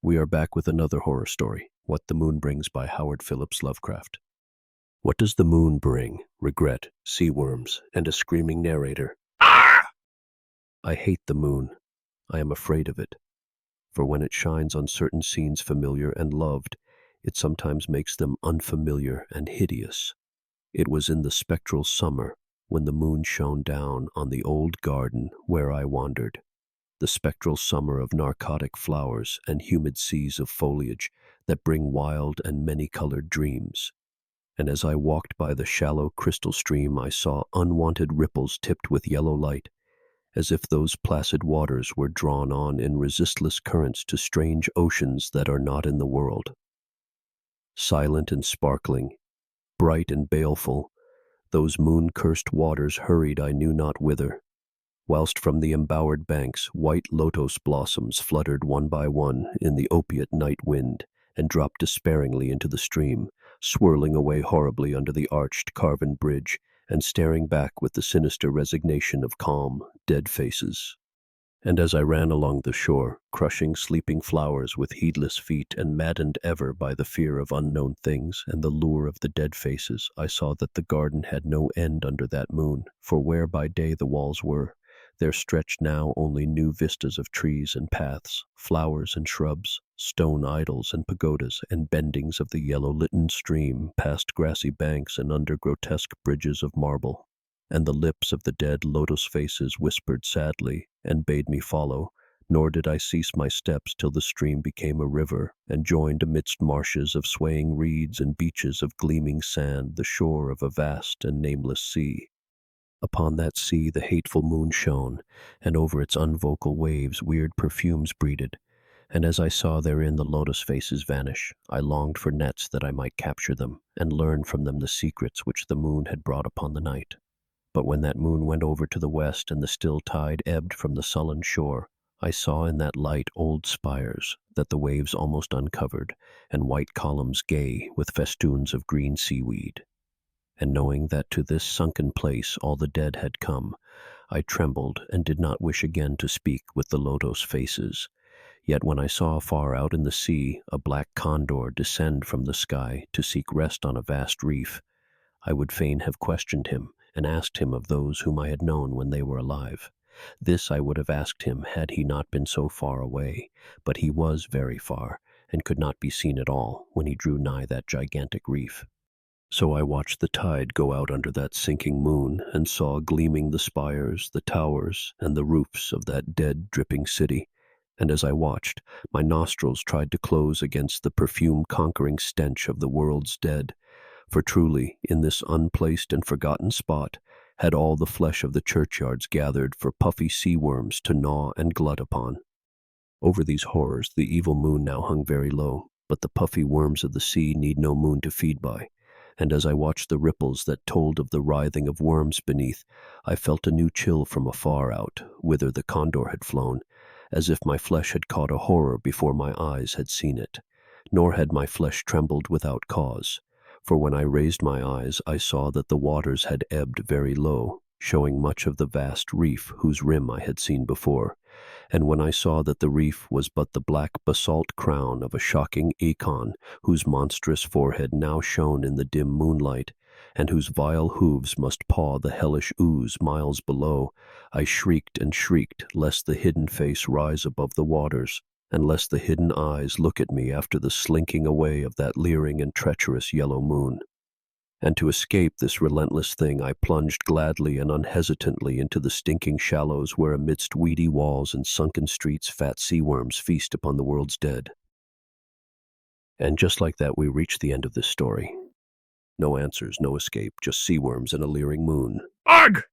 We are back with another horror story, What the Moon Brings by Howard Phillips Lovecraft. What does the moon bring? Regret, sea worms, and a screaming narrator. Ah! I hate the moon. I am afraid of it. For when it shines on certain scenes familiar and loved, it sometimes makes them unfamiliar and hideous. It was in the spectral summer when the moon shone down on the old garden where I wandered. The spectral summer of narcotic flowers and humid seas of foliage that bring wild and many-colored dreams. And as I walked by the shallow crystal stream, I saw unwanted ripples tipped with yellow light, as if those placid waters were drawn on in resistless currents to strange oceans that are not in the world. Silent and sparkling, bright and baleful, those moon-cursed waters hurried I knew not whither, whilst from the embowered banks white lotus blossoms fluttered one by one in the opiate night wind and dropped despairingly into the stream, swirling away horribly under the arched carven bridge and staring back with the sinister resignation of calm, dead faces. And as I ran along the shore, crushing sleeping flowers with heedless feet and maddened ever by the fear of unknown things and the lure of the dead faces, I saw that the garden had no end under that moon, for where by day the walls were, there stretched now only new vistas of trees and paths, flowers and shrubs, stone idols and pagodas, and bendings of the yellow-litten stream past grassy banks and under grotesque bridges of marble. And the lips of the dead lotus faces whispered sadly and bade me follow, nor did I cease my steps till the stream became a river and joined amidst marshes of swaying reeds and beaches of gleaming sand the shore of a vast and nameless sea. Upon that sea the hateful moon shone, and over its unvocal waves weird perfumes breeded, and as I saw therein the lotus faces vanish, I longed for nets that I might capture them, and learn from them the secrets which the moon had brought upon the night. But when that moon went over to the west and the still tide ebbed from the sullen shore, I saw in that light old spires that the waves almost uncovered, and white columns gay with festoons of green seaweed. And knowing that to this sunken place all the dead had come, I trembled and did not wish again to speak with the lotus faces. Yet when I saw far out in the sea a black condor descend from the sky to seek rest on a vast reef, I would fain have questioned him and asked him of those whom I had known when they were alive. This I would have asked him had he not been so far away, but he was very far, and could not be seen at all when he drew nigh that gigantic reef. So I watched the tide go out under that sinking moon, and saw gleaming the spires, the towers, and the roofs of that dead, dripping city. And as I watched, my nostrils tried to close against the perfume-conquering stench of the world's dead. For truly, in this unplaced and forgotten spot, had all the flesh of the churchyards gathered for puffy sea worms to gnaw and glut upon. Over these horrors the evil moon now hung very low, but the puffy worms of the sea need no moon to feed by. And as I watched the ripples that told of the writhing of worms beneath, I felt a new chill from afar out, whither the condor had flown, as if my flesh had caught a horror before my eyes had seen it. Nor had my flesh trembled without cause, for when I raised my eyes I saw that the waters had ebbed very low, showing much of the vast reef whose rim I had seen before. And when I saw that the reef was but the black basalt crown of a shocking eikon, whose monstrous forehead now shone in the dim moonlight, and whose vile hooves must paw the hellish ooze miles below, I shrieked and shrieked lest the hidden face rise above the waters, and lest the hidden eyes look at me after the slinking away of that leering and treacherous yellow moon. And to escape this relentless thing I plunged gladly and unhesitantly into the stinking shallows where amidst weedy walls and sunken streets fat sea worms feast upon the world's dead. And just like that we reached the end of this story. No answers, no escape, just sea worms and a leering moon. Ugh!